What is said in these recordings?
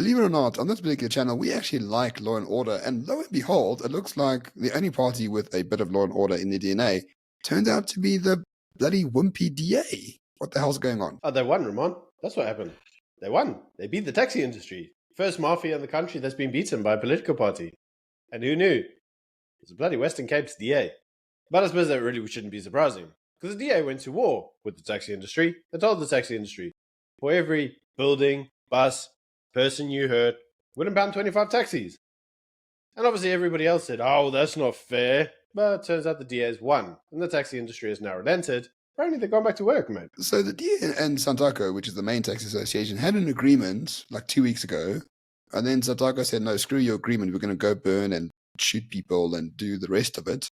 believe it or not, on this particular channel, we actually like law and order. And lo and behold, it looks like the only party with a bit of law and order in their DNA turns out to be the bloody wimpy DA. What the hell's going on? Oh, they won, Ramon. That's what happened. They won. They beat the taxi industry. First mafia in the country that's been beaten by a political party. And who knew? It's a bloody Western Cape's DA. But I suppose that really shouldn't be surprising. Because the DA went to war with the taxi industry. They told the taxi industry, for every building, bus, person you hurt, we're going to ban 25 taxis. And obviously everybody else said, oh, that's not fair. But it turns out the DA has won. And the taxi industry has now relented. Apparently they've gone back to work, mate. So the DA and Santaco, which is the main taxi association, had an agreement like 2 weeks ago. And then Santaco said, no, screw your agreement. We're going to go burn and shoot people and do the rest of it.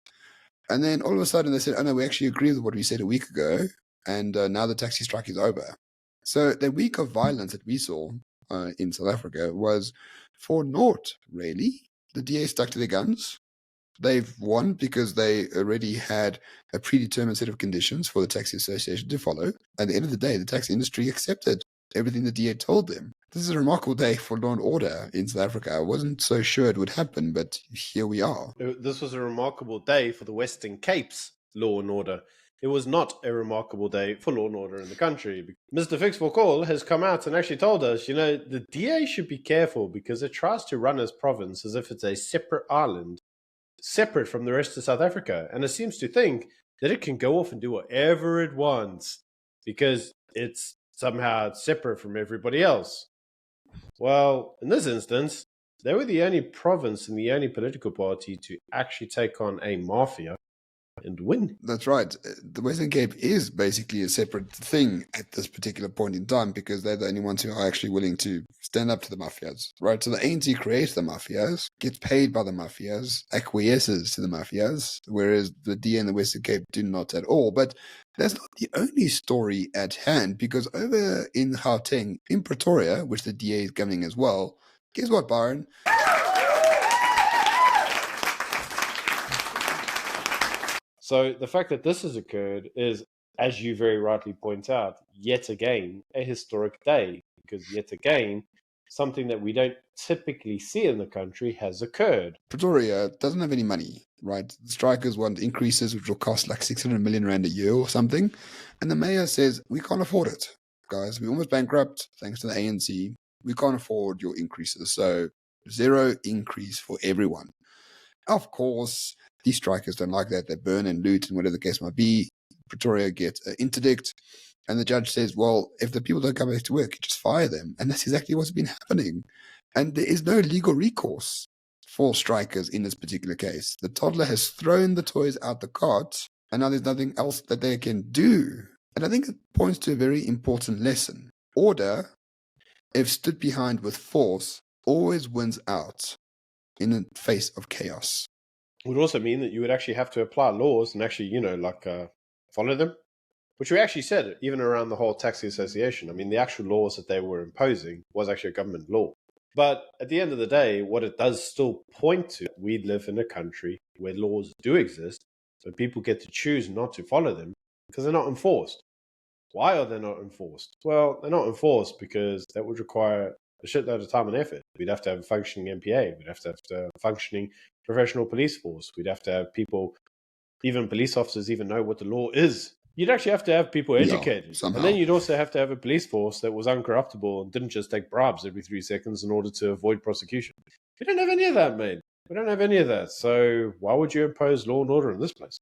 And then all of a sudden they said, oh no, we actually agree with what we said a week ago. And now the taxi strike is over. So the week of violence that we saw in South Africa was for naught, really. The DA stuck to their guns. They've won because they already had a predetermined set of conditions for the taxi association to follow. At the end of the day, the taxi industry accepted everything the DA told them. This is a remarkable day for law and order in South Africa. I wasn't so sure it would happen, but here we are. This was a remarkable day for the Western Cape's law and order. It was not a remarkable day for law and order in the country. Mr. Fix for Call has come out and actually told us, you know, the DA should be careful because it tries to run its province as if it's a separate island, separate from the rest of South Africa. And it seems to think that it can go off and do whatever it wants because it's somehow separate from everybody else. Well, in this instance, they were the only province and the only political party to actually take on a mafia and win. That's right. The Western Cape is basically a separate thing at this particular point in time because they're the only ones who are actually willing to stand up to the mafias, right? So the ANC creates the mafias, gets paid by the mafias, acquiesces to the mafias, whereas the DA and the Western Cape do not at all. But that's not the only story at hand because over in Gauteng, in Pretoria, which the DA is governing as well, guess what, Byron? So the fact that this has occurred is, as you very rightly point out, yet again, a historic day. Because yet again, something that we don't typically see in the country has occurred. Pretoria doesn't have any money, right? The strikers want increases which will cost like 600 million rand a year or something. And the mayor says, we can't afford it, guys. We're almost bankrupt thanks to the ANC. We can't afford your increases. So zero increase for everyone. Of course, these strikers don't like that. They burn and loot and whatever the case might be. Pretoria gets an interdict. And the judge says, well, if the people don't come back to work, you just fire them. And that's exactly what's been happening. And there is no legal recourse for strikers in this particular case. The toddler has thrown the toys out the cart, and now there's nothing else that they can do. And I think it points to a very important lesson. Order, if stood behind with force, always wins out in the face of chaos. It would also mean that you would actually have to apply laws and actually, follow them, which we actually said even around the whole taxi association. I mean, the actual laws that they were imposing was actually a government law. But at the end of the day, what it does still point to, we live in a country where laws do exist, but people get to choose not to follow them because they're not enforced. Why are they not enforced? Well, they're not enforced because that would require a shitload of time and effort. We'd have to have a functioning MPA. We'd have to have a functioning professional police force. We'd have to have people, even police officers, even know what the law is. You'd actually have to have people educated. Somehow. And then you'd also have to have a police force that was uncorruptible and didn't just take bribes every 3 seconds in order to avoid prosecution. We don't have any of that, mate. We don't have any of that. So why would you impose law and order in this place?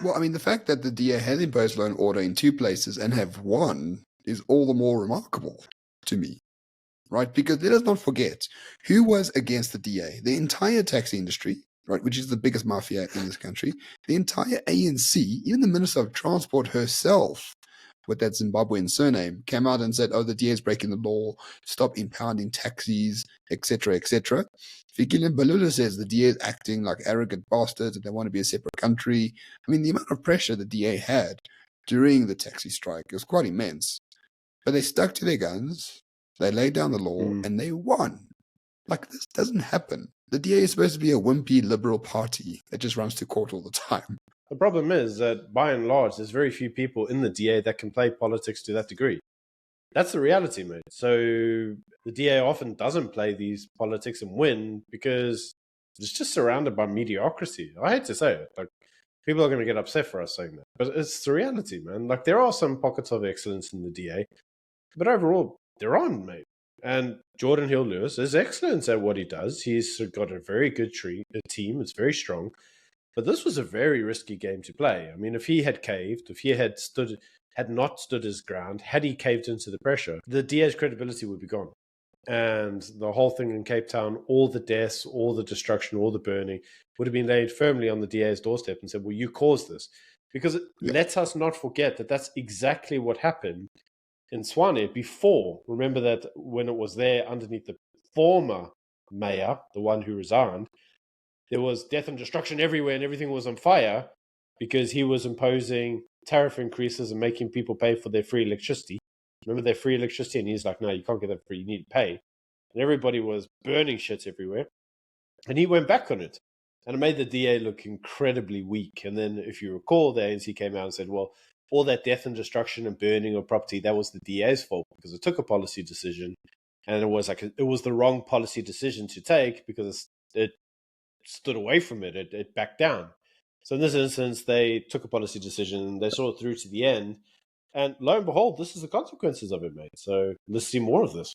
Well, I mean, the fact that the DA has imposed law and order in 2 places and have won is all the more remarkable to me. Right? Because let us not forget who was against the DA. The entire taxi industry, right, which is the biggest mafia in this country, the entire ANC, even the Minister of Transport herself, with that Zimbabwean surname, came out and said, oh, the DA is breaking the law, stop impounding taxis, etc., etc. Fikile Mbalula says the DA is acting like arrogant bastards and they want to be a separate country. I mean, the amount of pressure the DA had during the taxi strike was quite immense. But they stuck to their guns. They laid down the law and they won. Like, this doesn't happen. The DA is supposed to be a wimpy liberal party that just runs to court all the time. The problem is that, by and large, there's very few people in the DA that can play politics to that degree. That's the reality, mate. So the DA often doesn't play these politics and win because it's just surrounded by mediocrity. I hate to say it. Like, people are going to get upset for us saying that. But it's the reality, man. Like, there are some pockets of excellence in the DA. But overall, they're on, mate. And Jordan Hill-Lewis is excellent at what he does. He's got a very good team. It's very strong. But this was a very risky game to play. I mean, if he had caved, if he had not stood his ground, had he caved into the pressure, the DA's credibility would be gone. And the whole thing in Cape Town, all the deaths, all the destruction, all the burning, would have been laid firmly on the DA's doorstep and said, well, you caused this. Because let us not forget that that's exactly what happened in Swane before. Remember that when it was there underneath the former mayor, the one who resigned, there was death and destruction everywhere and everything was on fire because he was imposing tariff increases and making people pay for their free electricity. Remember their free electricity? And he's like, no, you can't get that free. You need to pay. And everybody was burning shit everywhere. And he went back on it. And it made the DA look incredibly weak. And then, if you recall, the ANC came out and said, well, all that death and destruction and burning of property, that was the DA's fault because it took a policy decision. And it was the wrong policy decision to take because it stood away from it. It backed down. So in this instance, they took a policy decision. They saw it through to the end. And lo and behold, this is the consequences of it, mate. So let's see more of this.